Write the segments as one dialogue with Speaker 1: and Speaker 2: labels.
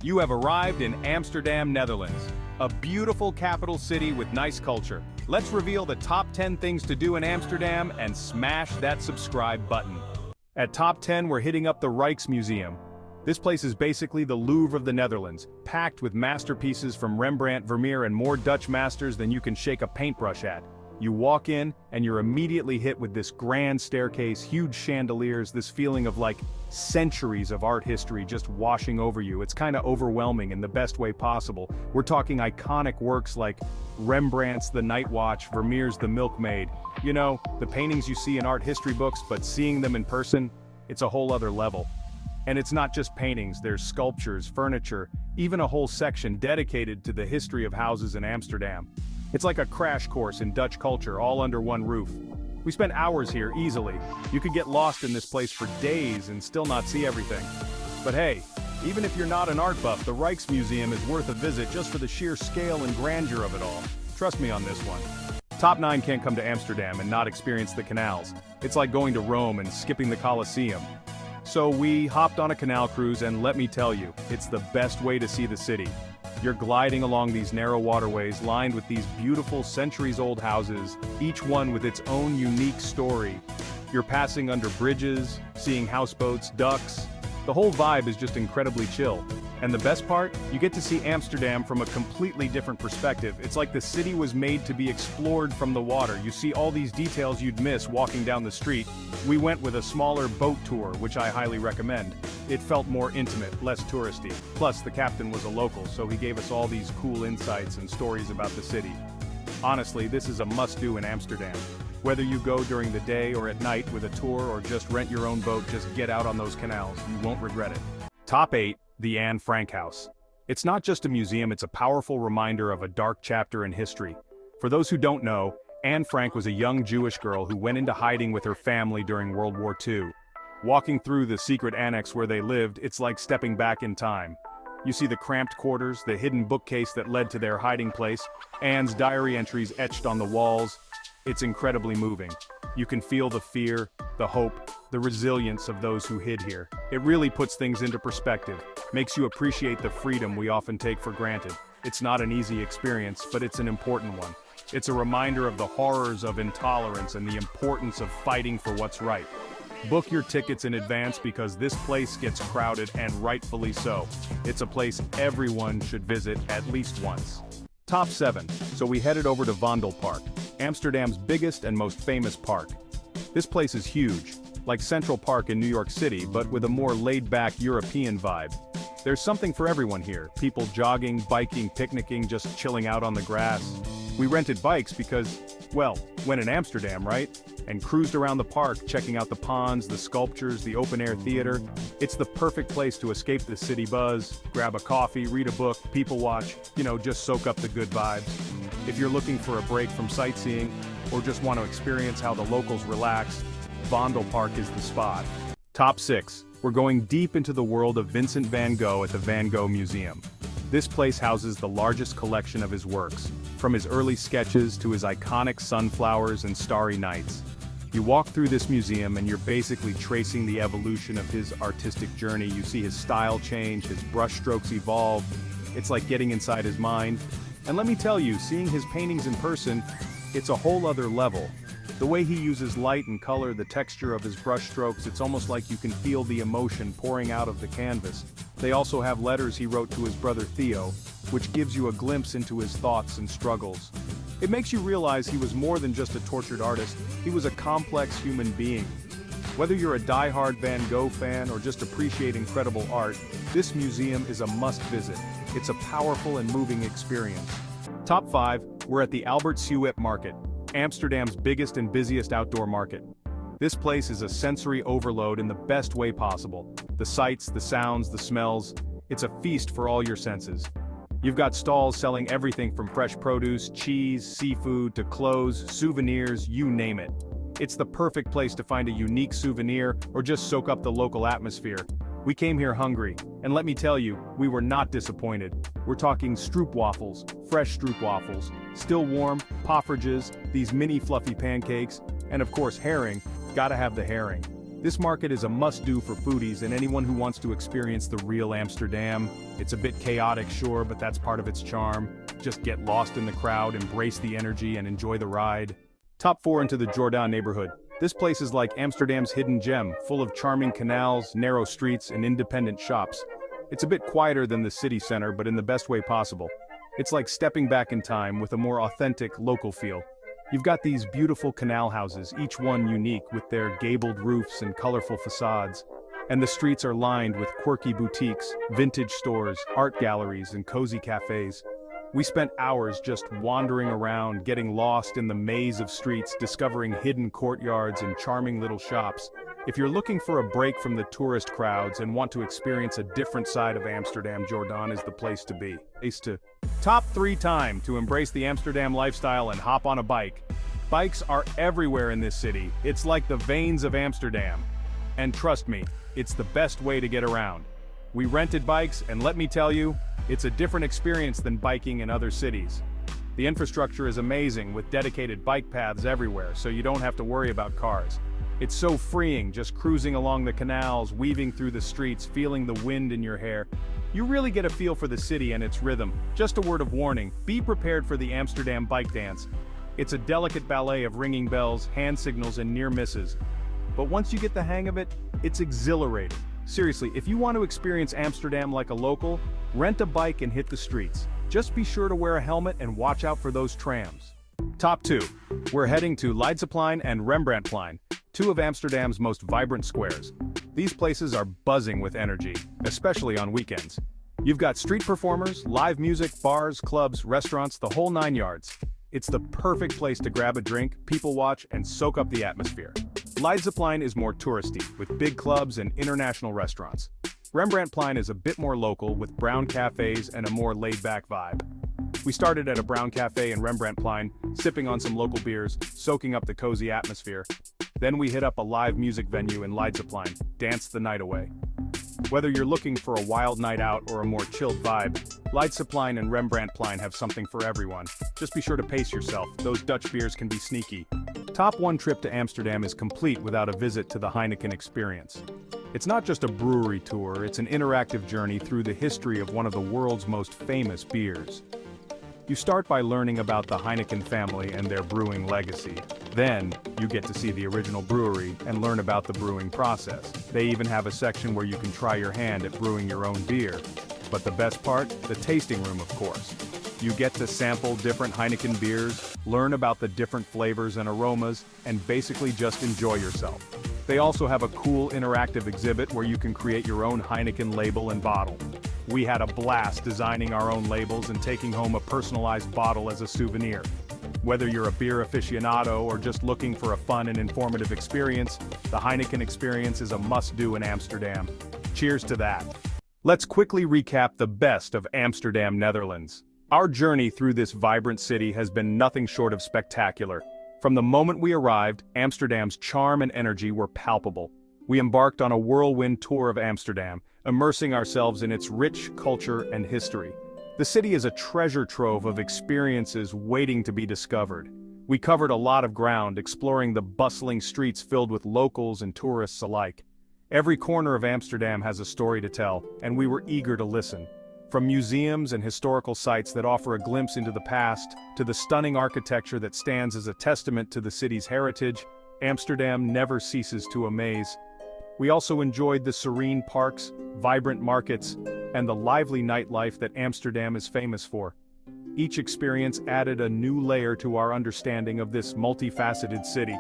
Speaker 1: You have arrived in Amsterdam, Netherlands. A beautiful capital city with nice culture. Let's reveal the top 10 things to do in Amsterdam and smash that subscribe button. At top 10, we're hitting up the Rijksmuseum. This place is basically the Louvre of the Netherlands, packed with masterpieces from Rembrandt, Vermeer, and more Dutch masters than you can shake a paintbrush at. You walk in, and you're immediately hit with this grand staircase, huge chandeliers, this feeling of like centuries of art history just washing over you. It's kind of overwhelming in the best way possible. We're talking iconic works like Rembrandt's The Night Watch, Vermeer's The Milkmaid. You know, the paintings you see in art history books, but seeing them in person, it's a whole other level. And it's not just paintings, there's sculptures, furniture, even a whole section dedicated to the history of houses in Amsterdam. It's like a crash course in Dutch culture, all under one roof. We spent hours here easily. You could get lost in this place for days and still not see everything. But hey, even if you're not an art buff, the Rijksmuseum is worth a visit just for the sheer scale and grandeur of it all. Trust me on this one. Top 9 can't come to Amsterdam and not experience the canals. It's like going to Rome and skipping the Colosseum. So we hopped on a canal cruise, and let me tell you, it's the best way to see the city. You're gliding along these narrow waterways lined with these beautiful centuries-old houses, each one with its own unique story. You're passing under bridges, seeing houseboats, ducks. The whole vibe is just incredibly chill. And the best part? You get to see Amsterdam from a completely different perspective. It's like the city was made to be explored from the water. You see all these details you'd miss walking down the street. We went with a smaller boat tour, which I highly recommend. It felt more intimate, less touristy. Plus, the captain was a local, so he gave us all these cool insights and stories about the city. Honestly, this is a must-do in Amsterdam. Whether you go during the day or at night with a tour or just rent your own boat, just get out on those canals. You won't regret it. Top 8. The Anne Frank House. It's not just a museum, it's a powerful reminder of a dark chapter in history. For those who don't know, Anne Frank was a young Jewish girl who went into hiding with her family during World War II. Walking through the secret annex where they lived, it's like stepping back in time. You see the cramped quarters, the hidden bookcase that led to their hiding place, Anne's diary entries etched on the walls. It's incredibly moving. You can feel the fear, the hope, the resilience of those who hid here. It really puts things into perspective, makes you appreciate the freedom we often take for granted. It's not an easy experience, but it's an important one. It's a reminder of the horrors of intolerance and the importance of fighting for what's right. Book your tickets in advance because this place gets crowded, and rightfully so. It's a place everyone should visit at least once. Top 7. So we headed over to Vondelpark, Amsterdam's biggest and most famous park. This place is huge, like Central Park in New York City, but with a more laid-back European vibe. There's something for everyone here, people jogging, biking, picnicking, just chilling out on the grass. We rented bikes because, well, when in Amsterdam, right? And cruised around the park, checking out the ponds, the sculptures, the open-air theater. It's the perfect place to escape the city buzz, grab a coffee, read a book, people watch, just soak up the good vibes. If you're looking for a break from sightseeing, or just want to experience how the locals relax, Vondelpark is the spot. Top 6. We're going deep into the world of Vincent van Gogh at the Van Gogh Museum. This place houses the largest collection of his works, from his early sketches to his iconic sunflowers and starry nights. You walk through this museum and you're basically tracing the evolution of his artistic journey. You see his style change, his brushstrokes evolve. It's like getting inside his mind. And let me tell you, seeing his paintings in person, it's a whole other level. The way he uses light and color, the texture of his brushstrokes, it's almost like you can feel the emotion pouring out of the canvas. They also have letters he wrote to his brother Theo, which gives you a glimpse into his thoughts and struggles. It makes you realize he was more than just a tortured artist, he was a complex human being. Whether you're a die-hard Van Gogh fan or just appreciate incredible art, this museum is a must-visit. It's a powerful and moving experience. Top 5, we're at the Albert Schweppes Market, Amsterdam's biggest and busiest outdoor market. This place is a sensory overload in the best way possible. The sights, the sounds, the smells, it's a feast for all your senses. You've got stalls selling everything from fresh produce, cheese, seafood, to clothes, souvenirs, you name it. It's the perfect place to find a unique souvenir or just soak up the local atmosphere. We came here hungry, and let me tell you, we were not disappointed. We're talking stroopwafels, fresh stroopwafels, still warm, poffertjes, these mini fluffy pancakes, and of course herring, gotta have the herring. This market is a must-do for foodies and anyone who wants to experience the real Amsterdam. It's a bit chaotic, sure, but that's part of its charm. Just get lost in the crowd, embrace the energy, and enjoy the ride. Top 4 into the Jordaan neighborhood. This place is like Amsterdam's hidden gem, full of charming canals, narrow streets, and independent shops. It's a bit quieter than the city center, but in the best way possible. It's like stepping back in time with a more authentic, local feel. You've got these beautiful canal houses, each one unique with their gabled roofs and colorful facades. And the streets are lined with quirky boutiques, vintage stores, art galleries, and cozy cafes. We spent hours just wandering around, getting lost in the maze of streets, discovering hidden courtyards and charming little shops. If you're looking for a break from the tourist crowds and want to experience a different side of Amsterdam, Jordaan is the place to be. Top 3 time to embrace the Amsterdam lifestyle and hop on a bike. Bikes are everywhere in this city. It's like the veins of Amsterdam. And trust me, it's the best way to get around. We rented bikes, and let me tell you, it's a different experience than biking in other cities. The infrastructure is amazing with dedicated bike paths everywhere, so you don't have to worry about cars. It's so freeing just cruising along the canals, weaving through the streets, feeling the wind in your hair. You really get a feel for the city and its rhythm. Just a word of warning, be prepared for the Amsterdam bike dance. It's a delicate ballet of ringing bells, hand signals, and near misses. But once you get the hang of it, it's exhilarating. Seriously, if you want to experience Amsterdam like a local, rent a bike and hit the streets. Just be sure to wear a helmet and watch out for those trams. Top 2. We're heading to Leidseplein and Rembrandtplein, 2 of Amsterdam's most vibrant squares. These places are buzzing with energy, especially on weekends. You've got street performers, live music, bars, clubs, restaurants, the whole 9 yards. It's the perfect place to grab a drink, people watch, and soak up the atmosphere. Leidseplein is more touristy, with big clubs and international restaurants. Rembrandtplein is a bit more local, with brown cafes and a more laid-back vibe. We started at a brown cafe in Rembrandtplein, sipping on some local beers, soaking up the cozy atmosphere. Then we hit up a live music venue in Leidseplein, danced the night away. Whether you're looking for a wild night out or a more chilled vibe, Leidseplein and Rembrandtplein have something for everyone. Just be sure to pace yourself, those Dutch beers can be sneaky. Top 1 trip to Amsterdam is complete without a visit to the Heineken experience. It's not just a brewery tour, it's an interactive journey through the history of one of the world's most famous beers. You start by learning about the Heineken family and their brewing legacy. Then, you get to see the original brewery and learn about the brewing process. They even have a section where you can try your hand at brewing your own beer. But the best part? The tasting room, of course. You get to sample different Heineken beers, learn about the different flavors and aromas, and basically just enjoy yourself. They also have a cool interactive exhibit where you can create your own Heineken label and bottle. We had a blast designing our own labels and taking home a personalized bottle as a souvenir. Whether you're a beer aficionado or just looking for a fun and informative experience, the Heineken experience is a must-do in Amsterdam. Cheers to that. Let's quickly recap the best of Amsterdam, Netherlands. Our journey through this vibrant city has been nothing short of spectacular. From the moment we arrived, Amsterdam's charm and energy were palpable. We embarked on a whirlwind tour of Amsterdam, immersing ourselves in its rich culture and history. The city is a treasure trove of experiences waiting to be discovered. We covered a lot of ground, exploring the bustling streets filled with locals and tourists alike. Every corner of Amsterdam has a story to tell, and we were eager to listen. From museums and historical sites that offer a glimpse into the past, to the stunning architecture that stands as a testament to the city's heritage, Amsterdam never ceases to amaze. We also enjoyed the serene parks, vibrant markets, and the lively nightlife that Amsterdam is famous for. Each experience added a new layer to our understanding of this multifaceted city.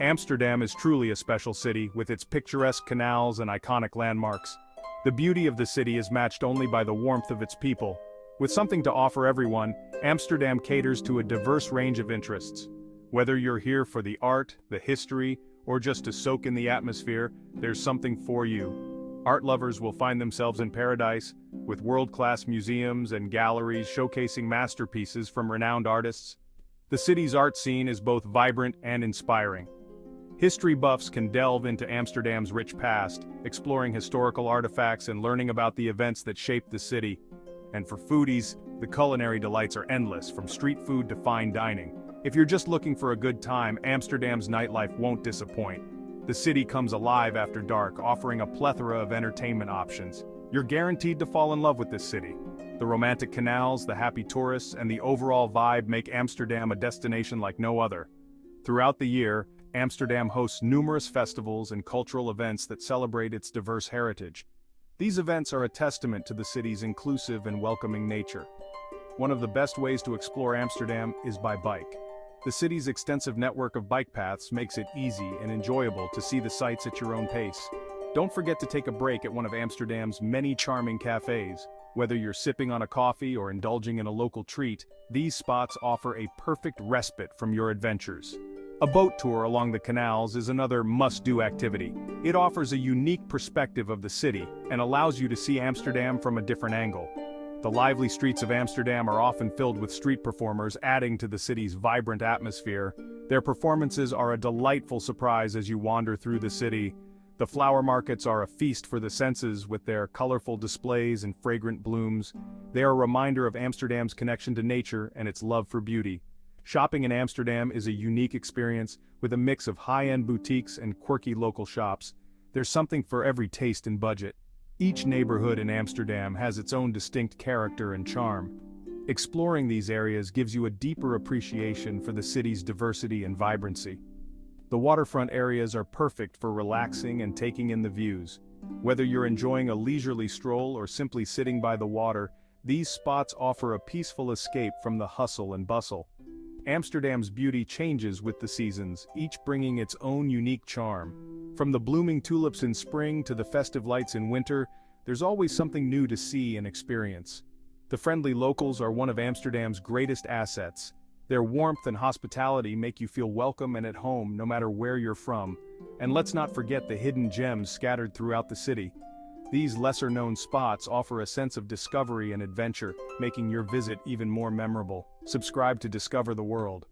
Speaker 1: Amsterdam is truly a special city, with its picturesque canals and iconic landmarks. The beauty of the city is matched only by the warmth of its people. With something to offer everyone, Amsterdam caters to a diverse range of interests. Whether you're here for the art, the history, or just to soak in the atmosphere, there's something for you. Art lovers will find themselves in paradise, with world-class museums and galleries showcasing masterpieces from renowned artists. The city's art scene is both vibrant and inspiring. History buffs can delve into Amsterdam's rich past, exploring historical artifacts and learning about the events that shaped the city. And for foodies, the culinary delights are endless, from street food to fine dining. If you're just looking for a good time, Amsterdam's nightlife won't disappoint. The city comes alive after dark, offering a plethora of entertainment options. You're guaranteed to fall in love with this city. The romantic canals, the happy tourists, and the overall vibe make Amsterdam a destination like no other. Throughout the year, Amsterdam hosts numerous festivals and cultural events that celebrate its diverse heritage. These events are a testament to the city's inclusive and welcoming nature. One of the best ways to explore Amsterdam is by bike. The city's extensive network of bike paths makes it easy and enjoyable to see the sights at your own pace. Don't forget to take a break at one of Amsterdam's many charming cafes. Whether you're sipping on a coffee or indulging in a local treat, these spots offer a perfect respite from your adventures. A boat tour along the canals is another must-do activity. It offers a unique perspective of the city and allows you to see Amsterdam from a different angle. The lively streets of Amsterdam are often filled with street performers, adding to the city's vibrant atmosphere. Their performances are a delightful surprise as you wander through the city. The flower markets are a feast for the senses with their colorful displays and fragrant blooms. They are a reminder of Amsterdam's connection to nature and its love for beauty. Shopping in Amsterdam is a unique experience with a mix of high-end boutiques and quirky local shops. There's something for every taste and budget. Each neighborhood in Amsterdam has its own distinct character and charm. Exploring these areas gives you a deeper appreciation for the city's diversity and vibrancy. The waterfront areas are perfect for relaxing and taking in the views. Whether you're enjoying a leisurely stroll or simply sitting by the water, these spots offer a peaceful escape from the hustle and bustle. Amsterdam's beauty changes with the seasons, each bringing its own unique charm. From the blooming tulips in spring to the festive lights in winter, there's always something new to see and experience. The friendly locals are one of Amsterdam's greatest assets. Their warmth and hospitality make you feel welcome and at home no matter where you're from. And let's not forget the hidden gems scattered throughout the city. These lesser-known spots offer a sense of discovery and adventure, making your visit even more memorable. Subscribe to discover the world.